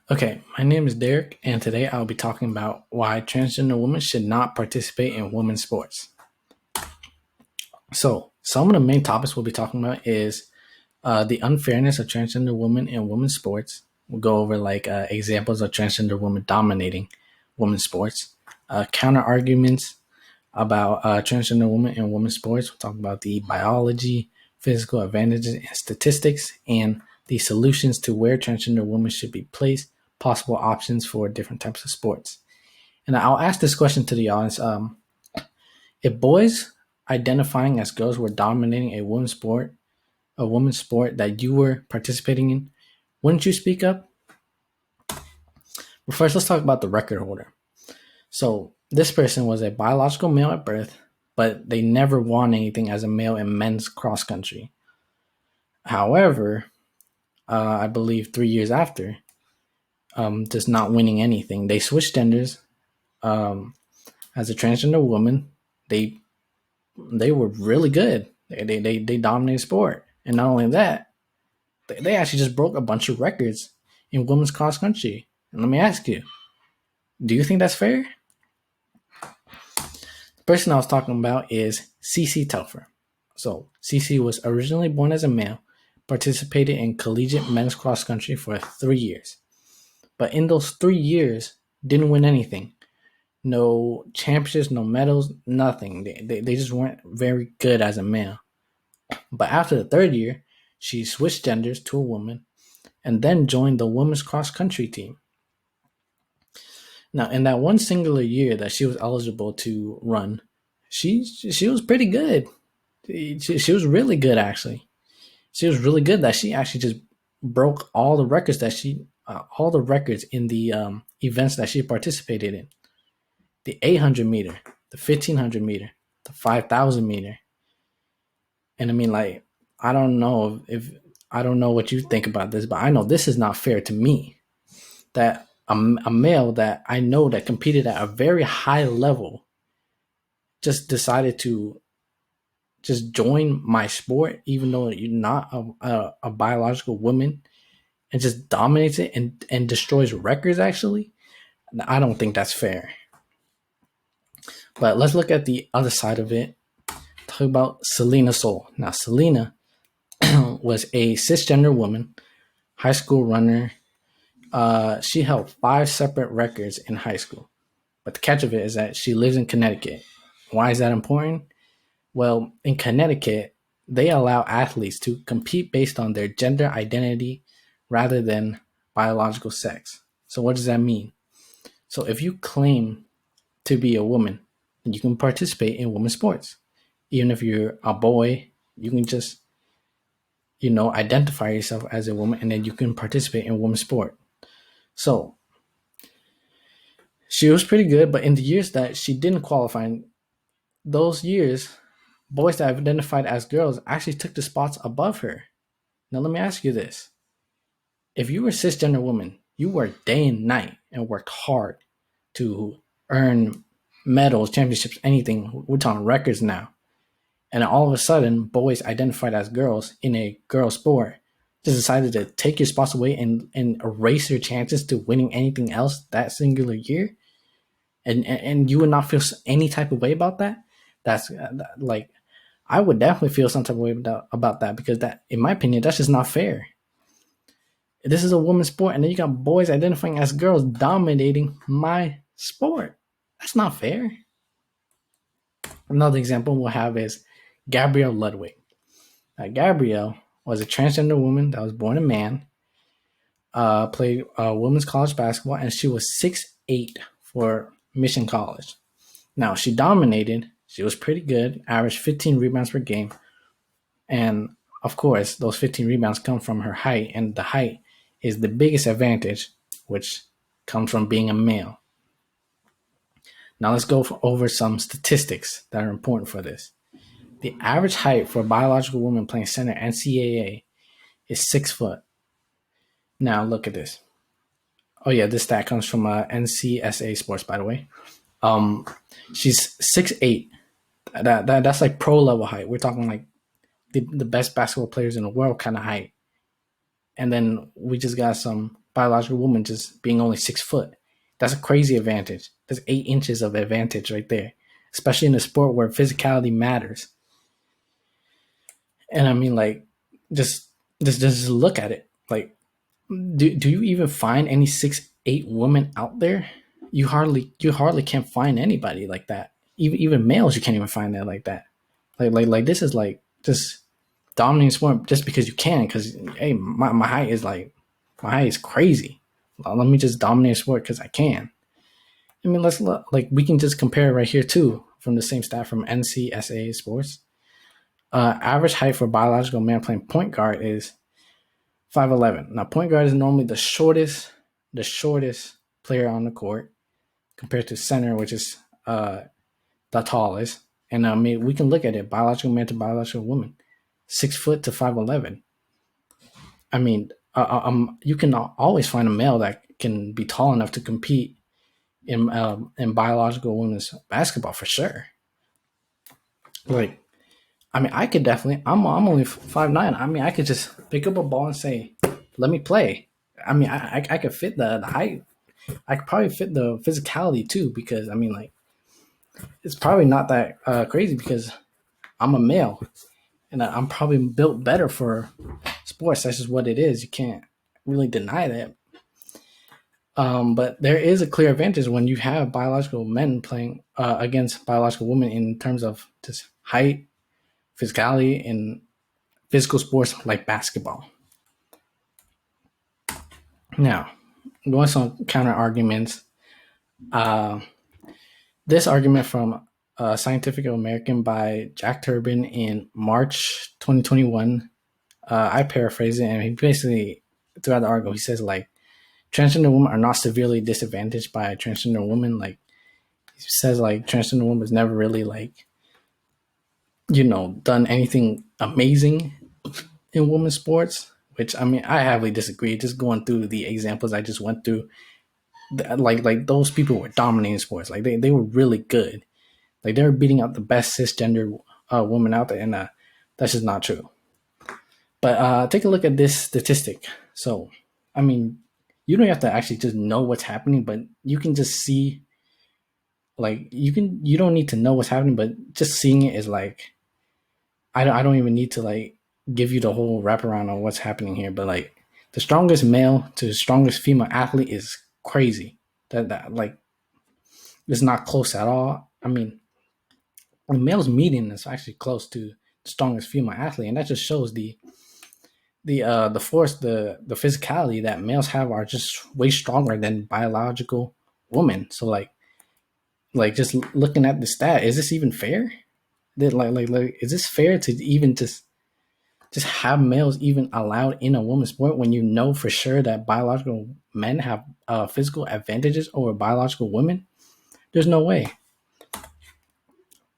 Okay, my name is Derek, and today I'll be talking about why transgender women should not participate in women's sports. So, some of the main topics we'll be talking about is the unfairness of transgender women in women's sports. We'll go over examples of transgender women dominating women's sports, counter arguments about transgender women in women's sports. We'll talk about the biology, physical advantages, and statistics, and the solutions to where transgender women should be placed, possible options for different types of sports. And I'll ask this question to the audience. If boys identifying as girls were dominating a women's sport that you were participating in, wouldn't you speak up? But first, let's talk about the record holder. So this person was a biological male at birth, but they never won anything as a male in men's cross country. However, I believe 3 years after, just not winning anything, they switched genders. As a transgender woman, they were really good. They dominated sport, and not only that, they actually just broke a bunch of records in women's cross country. And let me ask you, do you think that's fair? The person I was talking about is CC Telfer. So CC was originally born as a male, participated in collegiate men's cross country for 3 years. But in those 3 years, didn't win anything. No championships, no medals, nothing. They just weren't very good as a male. But after the third year, she switched genders to a woman and then joined the women's cross country team. Now, in that one singular year that she was eligible to run, she was pretty good. She was really good, actually. She was really good that she actually just broke all the records in the events that she participated in. The 800 meter, the 1500 meter, the 5000 meter. And I mean, I don't know what you think about this, but I know this is not fair to me that a male that I know that competed at a very high level just decided to just join my sport, even though you're not a biological woman, and just dominates it and destroys records, actually. I don't think that's fair. But let's look at the other side of it. Talk about Selena Soul. Now, Selena was a cisgender woman, high school runner. She held 5 separate records in high school. But the catch of it is that she lives in Connecticut. Why is that important? Well, in Connecticut, they allow athletes to compete based on their gender identity rather than biological sex. So what does that mean? So if you claim to be a woman, then you can participate in women's sports. Even if you're a boy, you can just, identify yourself as a woman, and then you can participate in women's sport. So she was pretty good, but in the years that she didn't qualify, those years, boys that identified as girls actually took the spots above her. Now let me ask you this. If you were a cisgender woman, you worked day and night and worked hard to earn medals, championships, anything. We're talking records now. And all of a sudden, boys identified as girls in a girl sport just decided to take your spots away and erase your chances to winning anything else that singular year. And you would not feel any type of way about that. That's I would definitely feel some type of way about that, because that, in my opinion, that's just not fair. This is a women's sport, and then you got boys identifying as girls dominating my sport. That's not fair. Another example we'll have is Gabrielle Ludwig. Now, Gabrielle was a transgender woman that was born a man, played women's college basketball, and she was 6'8" for Mission College. Now, she dominated. She was pretty good, averaged 15 rebounds per game. And, of course, those 15 rebounds come from her height, and the height is the biggest advantage, which comes from being a male. Now, let's go over some statistics that are important for this. The average height for a biological woman playing center NCAA is 6 foot. Now, look at this. Oh, yeah, this stat comes from NCSA Sports, by the way. She's 6'8". That's like pro level height. We're talking like the best basketball players in the world kind of height. And then we just got some biological woman just being only 6 foot. That's a crazy advantage. That's 8 inches of advantage right there, especially in a sport where physicality matters. And I mean, like, just just look at it. Like, do you even find any 6'8" women out there? You hardly can't find anybody like that. Even males, you can't even find that like that. Like this is like just dominating sport just because you can. Because hey, my height is like my height is crazy. Let me just dominate sport because I can. I mean, let's look, like we can just compare right here too from the same stat from NCSA Sports. Average height for biological man playing point guard is 5'11". Now, point guard is normally the shortest player on the court compared to center, which is the tallest. And I mean, we can look at it: biological man to biological woman, 6 foot to 5'11". I mean, you can always find a male that can be tall enough to compete in biological women's basketball for sure. Like, I mean, I could definitely. I'm only 5'9". I mean, I could just pick up a ball and say, "Let me play." I mean, I could fit the height. I could probably fit the physicality too, because I mean, like, it's probably not that crazy because I'm a male and I'm probably built better for sports. That's just what it is. You can't really deny that. But there is a clear advantage when you have biological men playing against biological women in terms of just height, physicality, and physical sports like basketball. Now, going some counter arguments. Uh, this argument from Scientific American by Jack Turbin in March 2021. I paraphrase it, and he basically, throughout the article, he says like transgender women are not severely disadvantaged by a transgender woman. Like, he says like transgender women has never really like done anything amazing in women's sports. Which I mean, I heavily disagree. Just going through the examples I just went through, like those people were dominating sports. Like they were really good. Like they were beating out the best cisgender woman out there, and that's just not true. But take a look at this statistic. So, I mean, you don't have to actually just know what's happening, but you can just see. Like you don't need to know what's happening, but just seeing it is like I don't even need to like give you the whole wraparound on what's happening here. But like the strongest male to the strongest female athlete is crazy. That like it's not close at all. I mean, the male's median is actually close to the strongest female athlete, and that just shows the force, the physicality that males have are just way stronger than biological women. So like just looking at the stat, is this even fair? That like is this fair to even just have males even allowed in a women's sport when you know for sure that biological men have physical advantages over biological women? There's no way.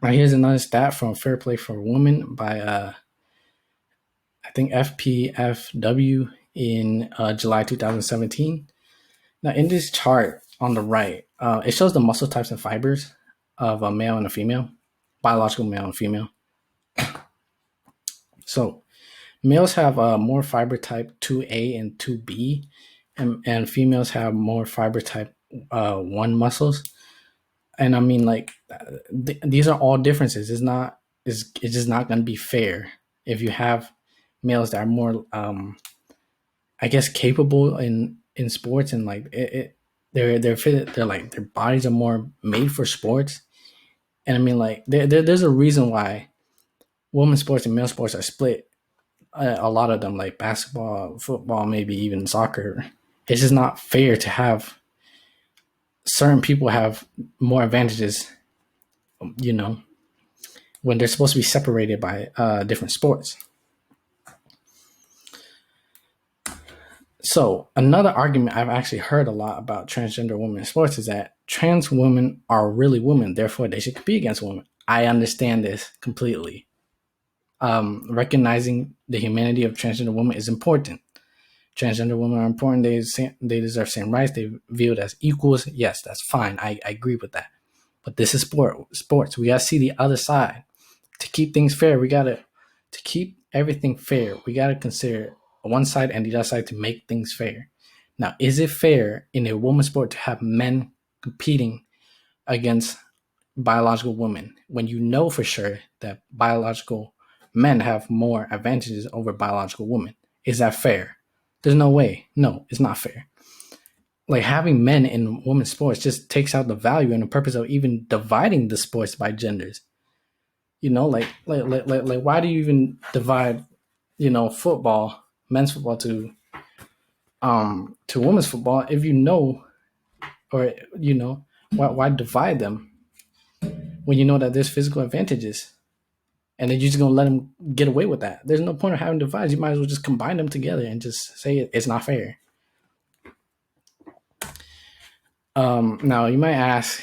Now here's another stat from Fair Play for Women by I think FPFW in July 2017. Now in this chart on the right, it shows the muscle types and fibers of a male and a female, biological male and female. So males have more fiber type 2A and 2B, and females have more fiber type 1 muscles. And I mean, like, these are all differences. It's just not going to be fair if you have males that are more, I guess, capable in sports, and like they're fit. They're like their bodies are more made for sports. And I mean, like, there's a reason why women's sports and male sports are split. A lot of them, like basketball, football, maybe even soccer. It's just not fair to have certain people have more advantages, you know, when they're supposed to be separated by different sports. So another argument I've actually heard a lot about transgender women in sports is that trans women are really women, therefore they should compete against women. I understand this completely. Recognizing the humanity of transgender women is important. Transgender women are important. They deserve same rights. They viewed as equals. Yes, that's fine. I agree with that. But this is sports. We gotta see the other side. To keep things fair, to keep everything fair, we gotta consider one side and the other side to make things fair. Now, is it fair in a women's sport to have men competing against biological women when you know for sure that biological men have more advantages over biological women? Is that fair? There's no way. No, it's not fair. Like having men in women's sports just takes out the value and the purpose of even dividing the sports by genders. Like why do you even divide, football, men's football to women's football if you know, or why divide them when you know that there's physical advantages, and then you're just gonna let them get away with that? There's no point of having divides. You might as well just combine them together and just say it's not fair. Now you might ask,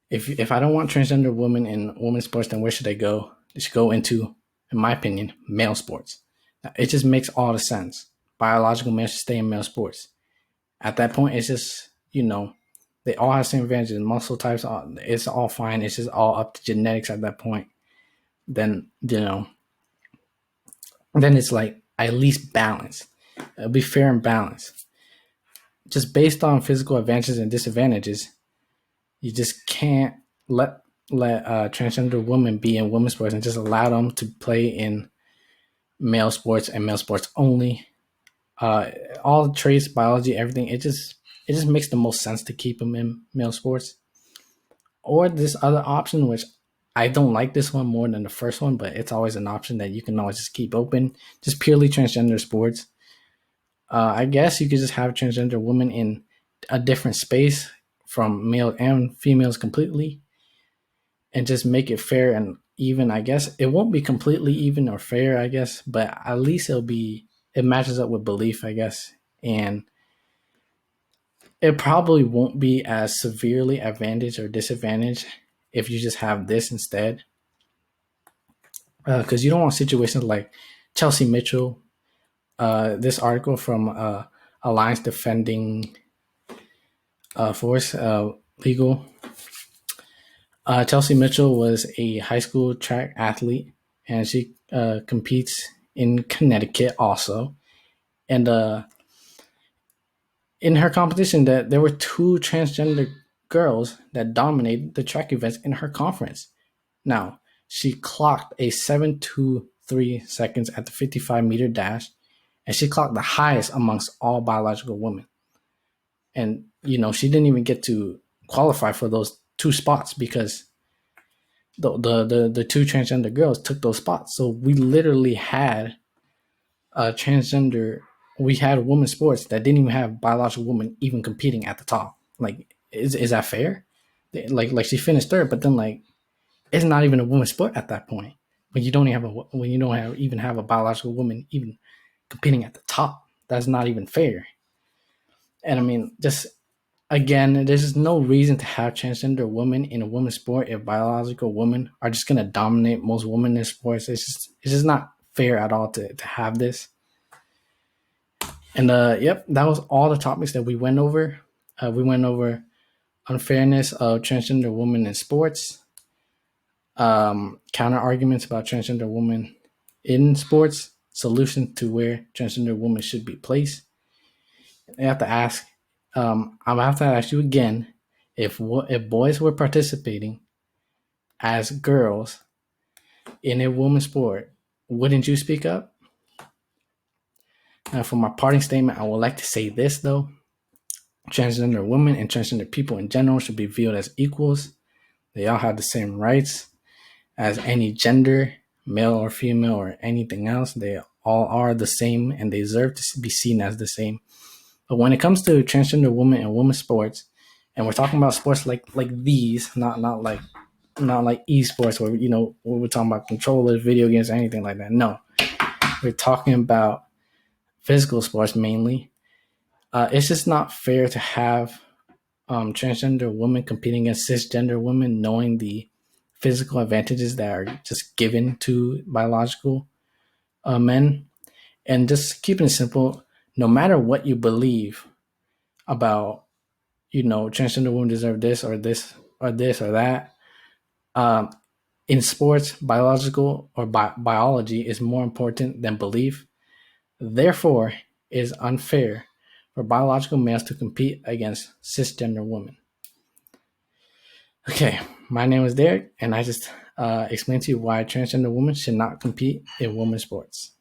if I don't want transgender women in women's sports, then where should they go? They should go into, in my opinion, male sports. Now, it just makes all the sense. Biological males should stay in male sports. At that point, it's just, they all have the same advantages. Muscle types, it's all fine. It's just all up to genetics at that point. Then, then it's like at least balance. It'll be fair and balanced. Just based on physical advantages and disadvantages, you just can't let transgender women be in women's sports and just allow them to play in male sports and male sports only. All the traits, biology, everything, it just makes the most sense to keep them in male sports. Or this other option, which I don't like this one more than the first one, but it's always an option that you can always just keep open, just purely transgender sports. I guess you could just have transgender women in a different space from male and females completely, and just make it fair and even. I guess it won't be completely even or fair, I guess, but at least it matches up with belief, I guess. And it probably won't be as severely advantaged or disadvantaged if you just have this instead. Because you don't want situations like Chelsea Mitchell. This article from Alliance Defending Force Legal. Chelsea Mitchell was a high school track athlete, and she competes in Connecticut also. And in her competition, that there were two transgender girls that dominated the track events in her conference. Now, she clocked a 7:23 seconds at the 55-meter dash, and she clocked the highest amongst all biological women. And she didn't even get to qualify for those two spots because the two transgender girls took those spots. So we literally had a transgender. We had women's sports that didn't even have biological women even competing at the top. Like, is that fair? Like she finished third, but then like it's not even a women's sport at that point when you don't even have a biological woman even competing at the top. That's not even fair. And I mean, just again, there's just no reason to have transgender women in a women's sport if biological women are just gonna dominate most women in sports. It's just not fair at all to have this. And yep, that was all the topics that we went over. We went over unfairness of transgender women in sports, counter arguments about transgender women in sports, solutions to where transgender women should be placed. I have to ask. I'm gonna have to ask you again: if boys were participating as girls in a women's sport, wouldn't you speak up? For my parting statement, I would like to say this though: transgender women and transgender people in general should be viewed as equals. They all have the same rights as any gender, male or female or anything else. They all are the same and they deserve to be seen as the same. But when it comes to transgender women and women's sports, and we're talking about sports like these, not like esports where we're talking about controllers, video games, anything like that. No, we're talking about physical sports mainly. It's just not fair to have transgender women competing against cisgender women, knowing the physical advantages that are just given to biological men. And just keeping it simple, no matter what you believe about, transgender women deserve this or this or this or that. In sports, biological or biology is more important than belief. Therefore, it is unfair for biological males to compete against cisgender women. Okay, my name is Derek, and I just explained to you why transgender women should not compete in women's sports.